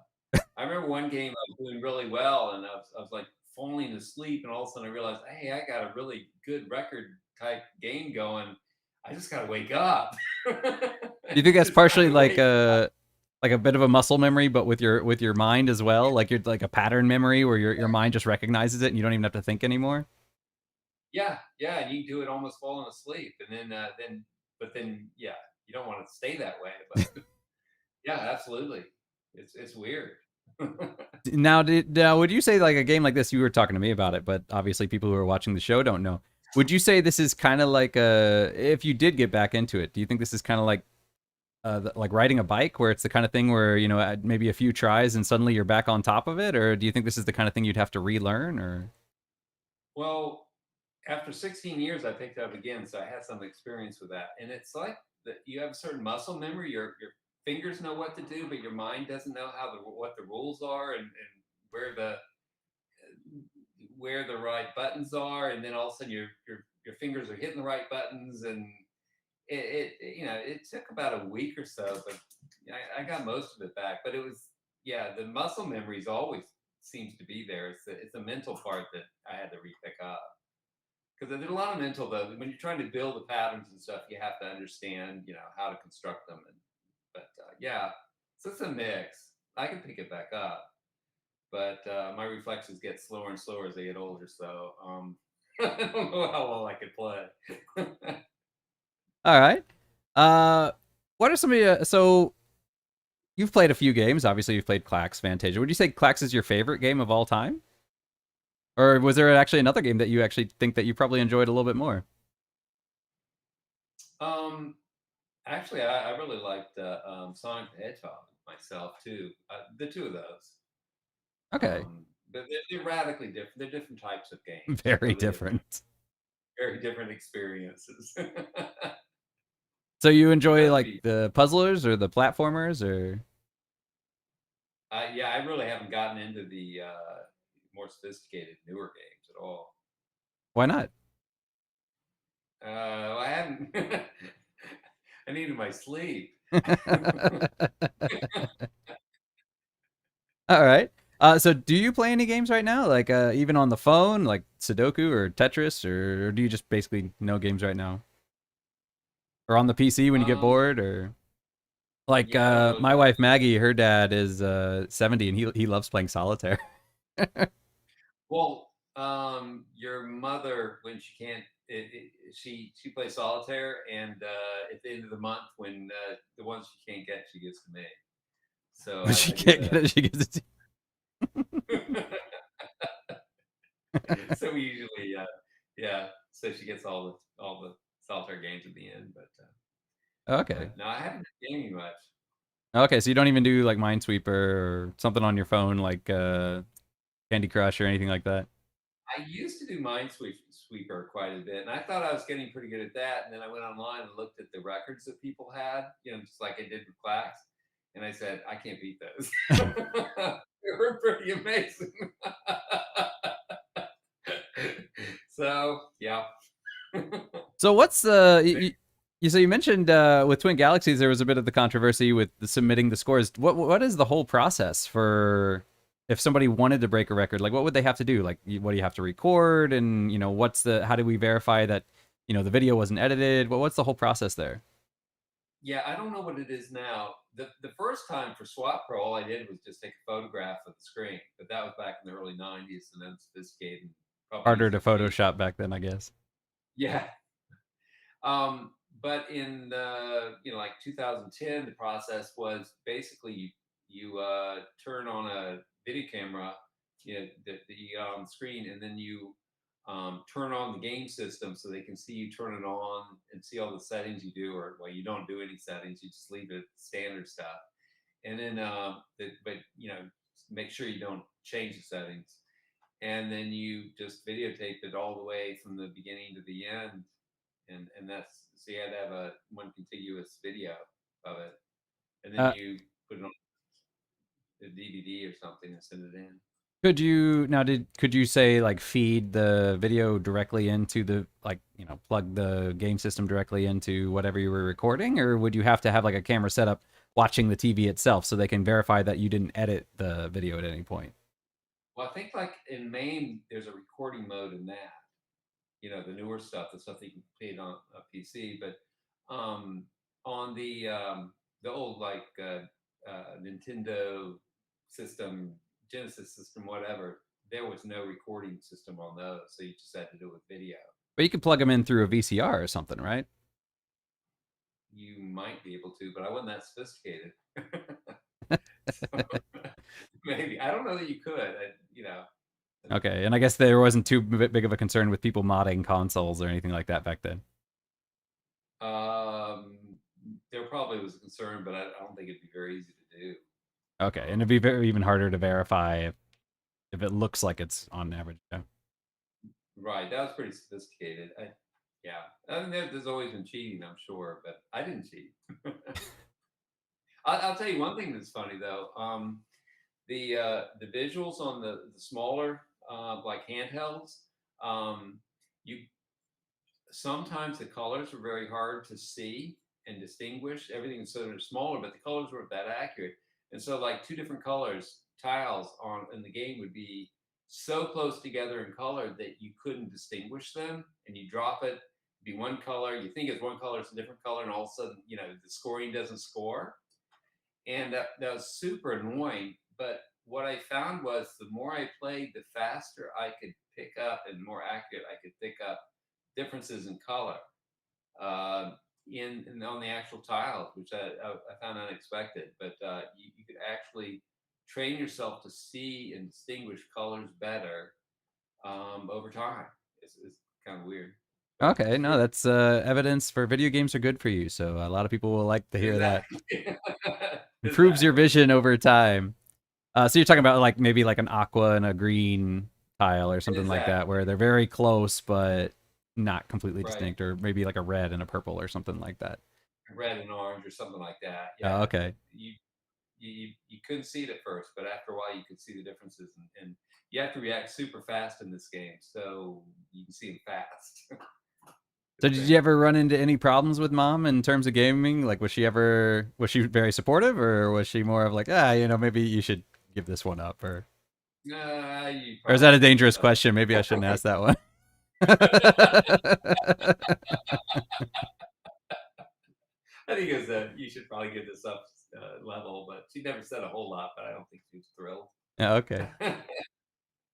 I remember one game I was doing really well, and I was like falling asleep, and all of a sudden I realized, hey, I got a really good record type game going. I just got to wake up. Do you think that's Just got partially to wake up. like a bit of a muscle memory, but with your mind as well? Like you're like a pattern memory where your mind just recognizes it and you don't even have to think anymore? Yeah, yeah, and you can do it almost falling asleep, and then yeah, you don't want to stay that way, but yeah, absolutely, it's weird. Now, would you say like a game like this? You were talking to me about it, but obviously people who are watching the show don't know. Would you say this is kind of like a if you did get back into it? Do you think this is kind of like riding a bike, where it's the kind of thing where maybe a few tries and suddenly you're back on top of it, or do you think this is the kind of thing you'd have to relearn? Or Well, after 16 years, I picked it up again, so I had some experience with that. And it's like that you have a certain muscle memory. Your fingers know what to do, but your mind doesn't know what the rules are and where the where the right buttons are. And then all of a sudden, your fingers are hitting the right buttons, and it took about a week or so, but I got most of it back. But it was yeah, the muscle memories always seems to be there. It's a mental part that I had to re-pick up. Because there's a lot of mental though. When you're trying to build the patterns and stuff, you have to understand, how to construct them. But yeah, so it's a mix. I can pick it back up, but my reflexes get slower and slower as they get older. So I don't know how well I could play. all right, uh, what are some of your so you've played a few games? Obviously, you've played Klax, Fantasia. Would you say Klax is your favorite game of all time, or was there actually another game that you actually think that you probably enjoyed a little bit more? um, Actually, I really liked Sonic the Hedgehog myself too. The two of those. Okay, But they're radically different. They're different types of games, very completely different, different. very different experiences. So you enjoy Must like be. the puzzlers or the platformers, or Yeah, I really haven't gotten into the more sophisticated, newer games at all. why not? I haven't. I needed my sleep. All right. So do you play any games right now? Like even on the phone, like Sudoku or Tetris, or do you just basically no games right now? Or on the PC when you get Um, bored, or like yeah, I don't really my play. wife Maggie, her dad is 70 and he loves playing solitaire. Well, your mother, when she can't, she plays solitaire, and at the end of the month, when the ones she can't get, she gives to me. So When she I do can't get that. it, she gives it to So we usually, yeah. So she gets all the solitaire games at the end, Okay. but no, I haven't been gaming much. Okay, so you don't even do like Minesweeper or something on your phone like Candy Crush or anything like that. I used to do Minesweeper quite a bit, and I thought I was getting pretty good at that. And then I went online and looked at the records that people had, just like I did with Klax, and I said, I can't beat those. They were pretty amazing. So yeah. So what's the so you mentioned with Twin Galaxies there was a bit of the controversy with the submitting the scores. What is the whole process for if somebody wanted to break a record? Like what would they have to do? Like what do you have to record, and what's the how do we verify that the video wasn't edited? What's the whole process there? Yeah, I don't know what it is now. The first time for Swap Pro, all I did was just take a photograph of the screen, but that was back in the early '90s and unsophisticated. probably Harder to easier to see. Photoshop back then, I guess. Yeah. But in like 2010, the process was basically you turn on a video camera, that you got on the screen, and then you turn on the game system so they can see you turn it on and see all the settings you do, or well, you don't do any settings, you just leave it standard stuff, and then but make sure you don't change the settings, and then you just videotape it all the way from the beginning to the end, and that's so you had to have a one contiguous video of it, and then Uh, you put it on a DVD or something and send it in. could you say like feed the video directly into the like plug the game system directly into whatever you were recording, or would you have to have like a camera set up watching the TV itself so they can verify that you didn't edit the video at any point? Well, I think like in MAME, there's a recording mode in that. The newer stuff, the stuff that you can play on a PC, but on the old like Nintendo system, Genesis system, whatever, there was no recording system on those, so you just had to do it with video. But you could plug them in through a VCR or something, right? You might be able to, but I wasn't that sophisticated. So, maybe I don't know that you could. Okay, and I guess there wasn't too big of a concern with people modding consoles or anything like that back then. There probably was a concern, but I don't think it'd be very easy to do. Okay, and it'd be even harder to verify if it looks like it's on average. Yeah. Right, that was pretty sophisticated. Yeah, I mean, there's always been cheating, I'm sure, but I didn't cheat. I'll tell you one thing that's funny though. The visuals on the smaller like handhelds, you sometimes the colors were very hard to see and distinguish. Everything is sort of smaller, but the colors weren't that accurate. And so, like two different colors tiles on in the game would be so close together in color that you couldn't distinguish them. And you drop it, be one color. You think it's one color, it's a different color, and all of a sudden, the scoring doesn't score. And that was super annoying. But what I found was the more I played, the faster I could pick up and more accurate I could pick up differences in color in on the actual tiles, which I found unexpected. But you could actually train yourself to see and distinguish colors better over time. It's kind of weird. Okay, no, that's evidence for video games are good for you. So a lot of people will like to hear Exactly. that. Improves your vision over time. So you're talking about like maybe like an aqua and a green tile or something like that, where they're very close but not completely distinct, or maybe like a red and a purple or something like that. Red and orange or something like that. Yeah. Yeah. Okay. You couldn't see it at first, but after a while you could see the differences, and you have to react super fast in this game, so you can see them fast. So did you ever run into any problems with mom in terms of gaming? Like, was she very supportive, or was she more of like, maybe you should give this one up, or is that a dangerous question? Maybe I shouldn't ask that one. I think it was you should probably give this up level, but she never said a whole lot, but I don't think she was thrilled. Yeah, okay.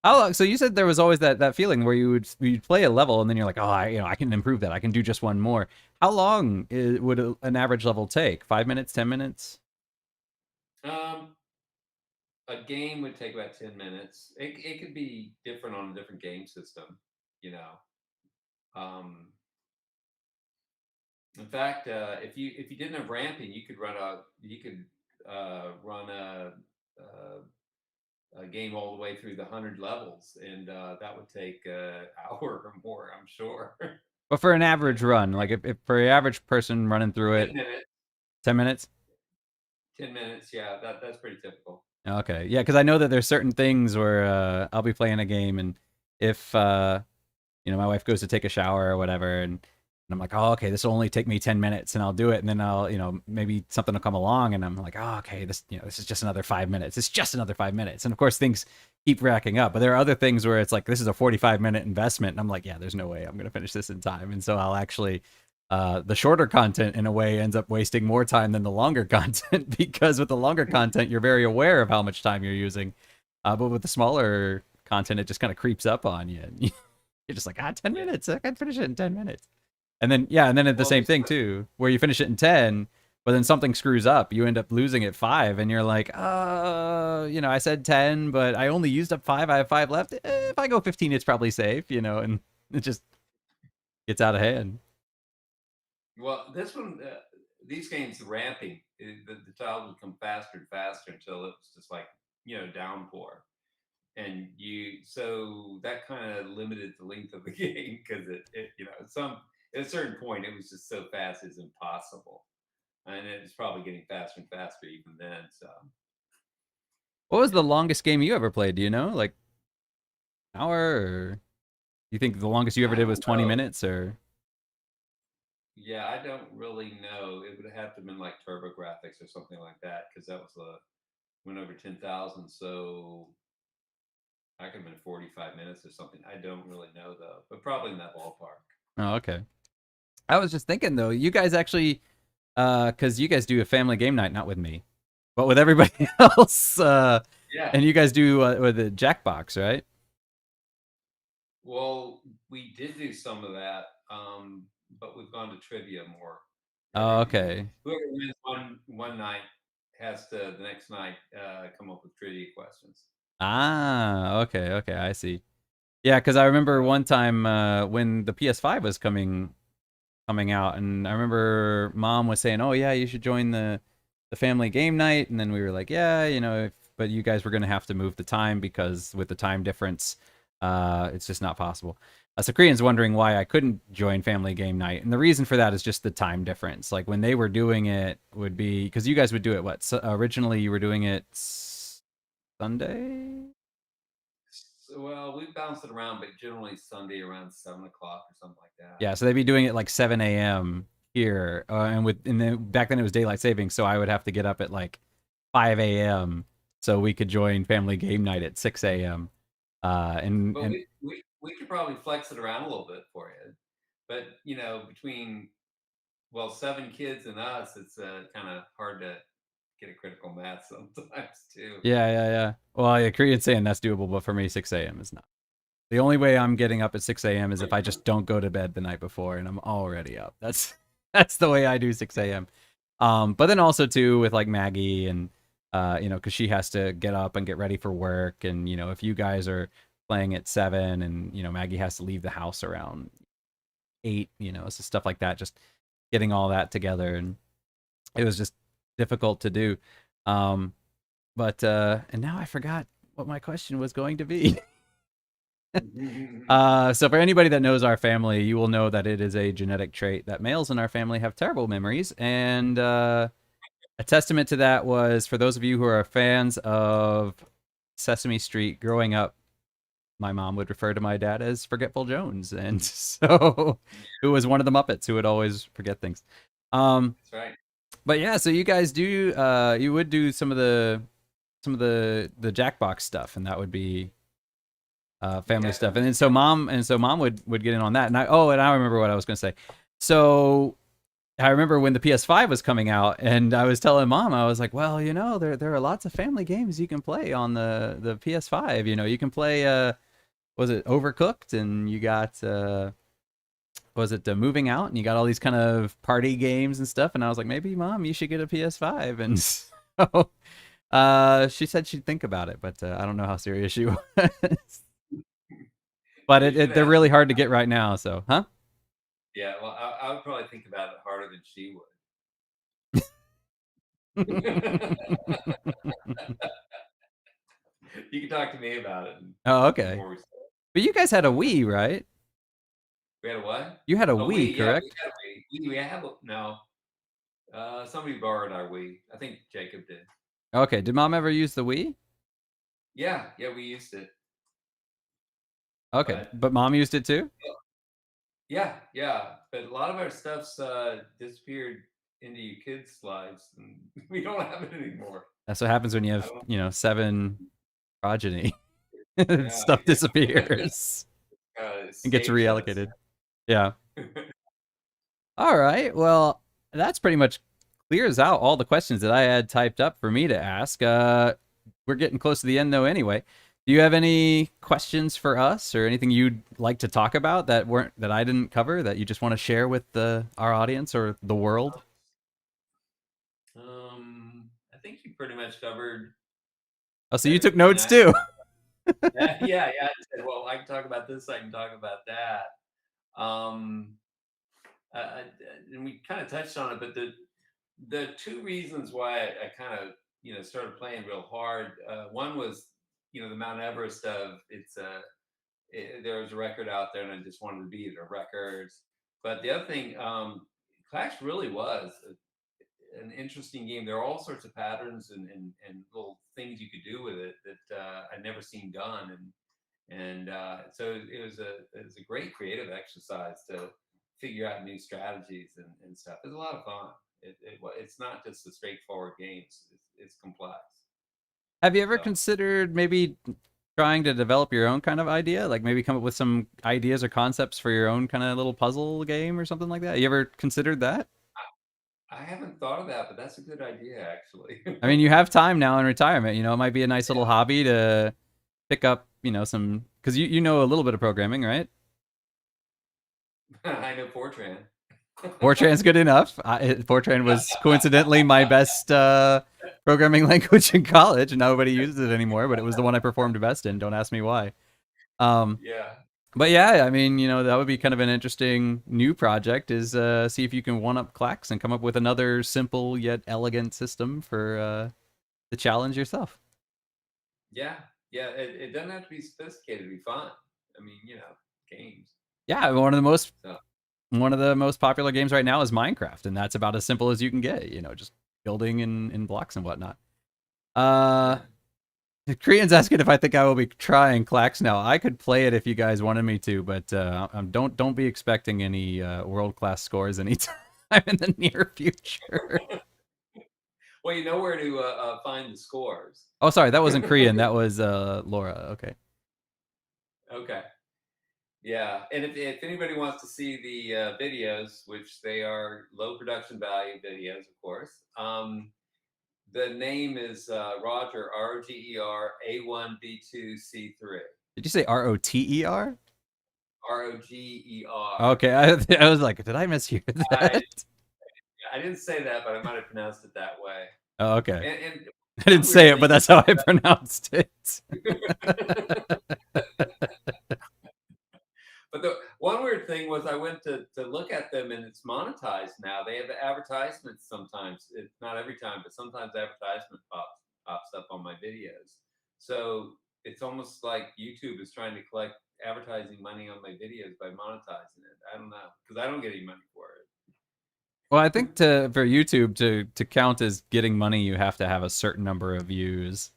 How long? So you said there was always that feeling where you'd play a level and then you're like, oh, I can improve that. I can do just one more. How long would an average level take? 5 minutes, 10 minutes? A game would take about 10 minutes. It could be different on a different game system, you know. In fact, if you didn't have ramping, you could run a game all the way through the 100 levels, and that would take an hour or more, I'm sure. But for an average run, like if for the average person running through it, 10 minutes. 10 minutes? 10 minutes, yeah, that's pretty typical. Okay, yeah, because I know that there's certain things where I'll be playing a game, and if my wife goes to take a shower or whatever, and I'm like, oh, okay, this will only take me 10 minutes, and I'll do it, and then I'll, maybe something will come along, and I'm like, oh, okay, this is just another 5 minutes. It's just another 5 minutes, and of course things keep racking up. But there are other things where it's like this is a 45-minute investment, and I'm like, yeah, there's no way I'm gonna finish this in time, and so I'll actually. The shorter content, in a way, ends up wasting more time than the longer content, because with the longer content, you're very aware of how much time you're using. But with the smaller content, it just kind of creeps up on you. And you're just like, 10 minutes. I can finish it in 10 minutes. And then, and then the same thing too, where you finish it in 10, but then something screws up. You end up losing at 5, and you're like, I said 10, but I only used up 5. I have 5 left. If I go 15, it's probably safe, and it just gets out of hand. Well, this one, these games ramping, the child would come faster and faster until it was just like, downpour. And so that kind of limited the length of the game because at a certain point, it was just so fast, it's impossible. And it's probably getting faster and faster even then. So, what was the longest game you ever played? Do you know, like an hour, or you think the longest you ever did was 20 minutes, or? Yeah, I don't really know. It would have to have been like TurboGrafx or something like that because that was went over 10,000. So I could have been 45 minutes or something. I don't really know though, but probably in that ballpark. Oh, okay. I was just thinking though, you guys actually, because you guys do a family game night, not with me, but with everybody else. Yeah. And you guys do with the Jackbox, right? Well, we did do some of that, but we've gone to trivia more. Oh, okay. Whoever wins one night has to the next night come up with trivia questions. Ah, okay, I see. Yeah, because I remember one time when the PS5 was coming out, and I remember Mom was saying, "Oh yeah, you should join the family game night," and then we were like, "Yeah, but you guys were gonna have to move the time because with the time difference, it's just not possible." So Korean's wondering why I couldn't join family game night, and the reason for that is just the time difference. Like when they were doing it would be because you guys would do it originally you were doing it Sunday. Well, we bounced it around, but generally Sunday around 7 o'clock or something like that. Yeah, so they'd be doing it like 7 a.m. here, and then back then it was daylight savings, so I would have to get up at like 5 a.m. so we could join family game night at 6 a.m. And we could probably flex it around a little bit for you, but between 7 kids and us, it's kind of hard to get a critical mass sometimes too. Yeah. Well, yeah, Korean's saying that's doable, but for me, 6 a.m. is not. The only way I'm getting up at 6 a.m. is if I just don't go to bed the night before and I'm already up. That's the way I do 6 a.m. But then also too with like Maggie and because she has to get up and get ready for work, and if you guys are playing at 7 and Maggie has to leave the house around 8, so stuff like that, just getting all that together, and it was just difficult to do. But and now I forgot what my question was going to be. So for anybody that knows our family, you will know that it is a genetic trait that males in our family have terrible memories, and a testament to that was, for those of you who are fans of Sesame Street growing up, my mom would refer to my dad as Forgetful Jones, and so who was one of the Muppets who would always forget things. That's right. But yeah, so you guys do you would do some of the Jackbox stuff, and that would be family stuff, and then so mom would get in on that, and I remember what I was going to say. So I remember when the PS5 was coming out, and I was telling Mom, I was like, well, there are lots of family games you can play on the PS5. You can play was it Overcooked, and you got was it Moving Out, and you got all these kind of party games and stuff, and I was like, maybe Mom, you should get a PS5, and so she said she'd think about it, but I don't know how serious she was. But they're really hard to get right now, so, huh? Yeah, well, I would probably think about it harder than she would. You can talk to me about it. Oh, okay. But you guys had a Wii, right? We had a what? You had a Wii, correct? Yeah, we had a Wii. No. Somebody borrowed our Wii. I think Jacob did. Okay. Did Mom ever use the Wii? Yeah, we used it. Okay, but Mom used it too? Yeah. But a lot of our stuff's disappeared into your kids' lives, and we don't have it anymore. That's what happens when you have, 7 progeny. Stuff disappears and gets reallocated. Yeah. All right. Well, that's pretty much clears out all the questions that I had typed up for me to ask. We're getting close to the end though anyway. Do you have any questions for us or anything you'd like to talk about that I didn't cover that you just want to share with our audience or the world? I think you pretty much covered Oh, so you took everything. notes too. Yeah. I said, well, I can talk about this. I can talk about that. Um, and we kind of touched on it, but the two reasons why I kind of started playing real hard. One was the Mount Everest of there was a record out there, and I just wanted to beat the records. But the other thing, Clash really was an interesting game. There are all sorts of patterns and little things you could do with it that I'd never seen done, and so it was a great creative exercise to figure out new strategies and stuff. It's a lot of fun. It's not just a straightforward game. It's complex. Have you ever So considered maybe trying to develop your own kind of idea? Like maybe come up with some ideas or concepts for your own kind of little puzzle game or something like that? You ever considered that? I haven't thought of that, but that's a good idea, actually. I mean, you have time now in retirement. You know, it might be a nice little hobby to pick up, some because you know a little bit of programming, right? I know Fortran. Fortran's good enough. Fortran was coincidentally my best programming language in college, and nobody uses it anymore. But it was the one I performed best in. Don't ask me why. Um, Yeah. but yeah, I mean, that would be kind of an interesting new project. Is see if you can one up Klax and come up with another simple yet elegant system for to challenge yourself. Yeah. Yeah. It doesn't have to be sophisticated to be fun. I mean, games. Yeah, So one of the most popular games right now is Minecraft, and that's about as simple as you can get. Just building in blocks and whatnot. Uh, yeah. Korean's asking if I think I will be trying Klax now. I could play it if you guys wanted me to, but don't be expecting any world class scores anytime in the near future. Well, you know where to find the scores. Oh, sorry, that wasn't Korean. That was Laura. Okay. Okay. Yeah, and if anybody wants to see the videos, which they are low production value videos, of course, the name is Roger ROGER A1B2C3 Did you say ROTER? ROGER. Okay, I was like, did I mishear I that? I didn't say that, but I might have pronounced it that way. Oh, okay. And I didn't one say weird it, but thing that's how I pronounced it. But the one weird thing was I went to look at them, and it's monetized now. They have advertisements sometimes. It's not every time, but sometimes advertisement pops up on my videos. So it's almost like YouTube is trying to collect advertising money on my videos by monetizing it. I don't know, because I don't get any money for Well, I think for YouTube to count as getting money, you have to have a certain number of views,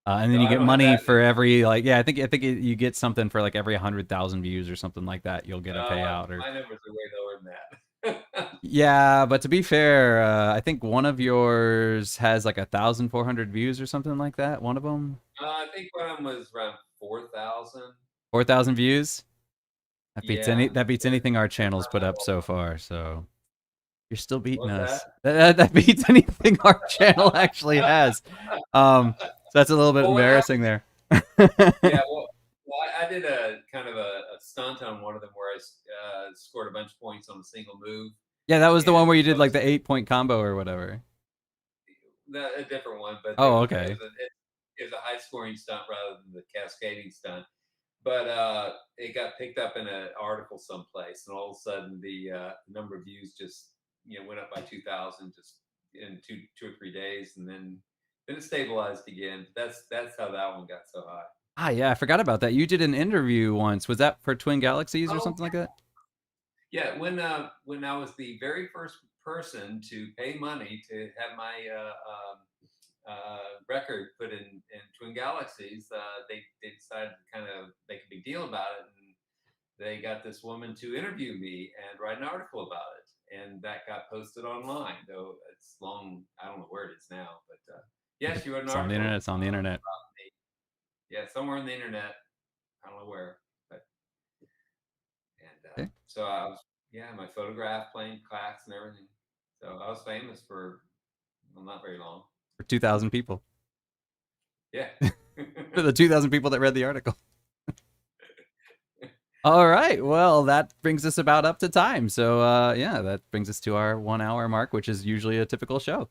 and then So you I get don't have money that for many. every you get something for like every 100,000 views or something like that. You'll get a payout. Or My numbers are way lower than that. yeah, but to be fair, I think one of yours has like 1,400 views or something like that. One of them, I think one of them was around 4,000. 4,000 views. Yeah, That beats they're, anything our they're channel's put not up so all. far. So you're still beating What's that? us. That beats anything our channel actually has. So that's a little bit Well, what embarrassing happened? there. Yeah, well, I did a kind of a stunt on one of them where I scored a bunch of points on a single move Yeah, that was the one where and you did like the posted 8-point combo or whatever. a different one, but Oh, okay. it was a high scoring stunt rather than the cascading stunt. But it got picked up in an article someplace, and all of a sudden the number of views just went up by 2,000 just in 2 or 3 days, and then it stabilized again. That's how that one got so high. Ah, yeah, I forgot about that. You did an interview once. Was that for Twin Galaxies or Oh something like that? yeah, when I was the very first person to pay money to have my record put in Twin Galaxies, they decided to kind of make a big deal about it, and they got this woman to interview me and write an article about it, and that got posted online. Though it's long, I don't know where it is now, but yeah, she wrote an It's on the internet. article It's on the internet. about me. Yeah, somewhere on the internet. I don't know where, but and Okay. so I was yeah, my photograph playing class and everything. So I was famous for well, not very long. For 2,000 people. Yeah. For the 2,000 people that read the article. All right. Well, that brings us about up to time. So, yeah, that brings us to our 1 hour mark, which is usually a typical show.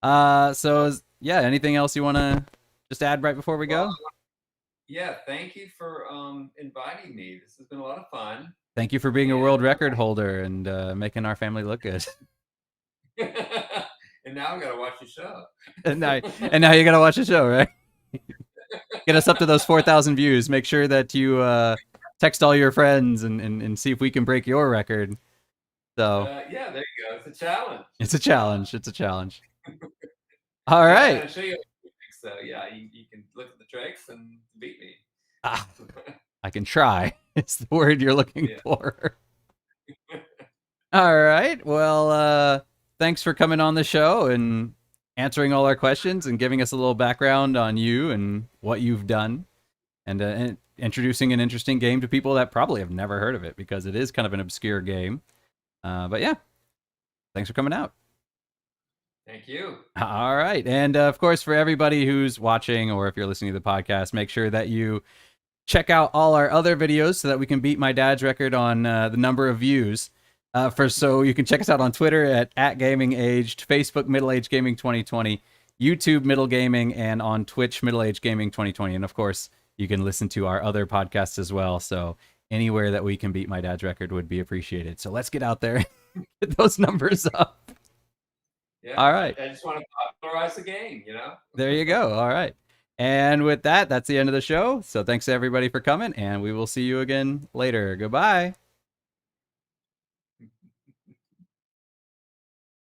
Yeah, anything else you want to just add right before we go? Yeah, thank you for inviting me. This has been a lot of fun. Thank you for being a world record holder and making our family look good. And now I got to watch the show. and now you got to watch the show, right? Get us up to those 4,000 views. Make sure that you text all your friends and see if we can break your record. So yeah, there you go. It's a challenge. It's a challenge. It's a challenge. All right. Yeah, I'll show you. So yeah, you can look at the tricks and beat me. I can try. It's the word you're looking for. All right. Well, thanks for coming on the show and answering all our questions and giving us a little background on you and what you've done and introducing an interesting game to people that probably have never heard of it because it is kind of an obscure game. But yeah, thanks for coming out. Thank you. All right. And of course, for everybody who's watching or if you're listening to the podcast, make sure that you check out all our other videos so that we can beat my dad's record on the number of views. So you can check us out on Twitter at Gaming Aged, Facebook Middle Age Gaming 2020, YouTube Middle Gaming, and on Twitch Middle Age Gaming 2020. And of course, you can listen to our other podcasts as well. So anywhere that we can beat my dad's record would be appreciated. So let's get out there and get those numbers up. Yeah, all right. I just want to popularize the game, you know? There you go. All right. And with that, that's the end of the show. So thanks to everybody for coming, and we will see you again later. Goodbye.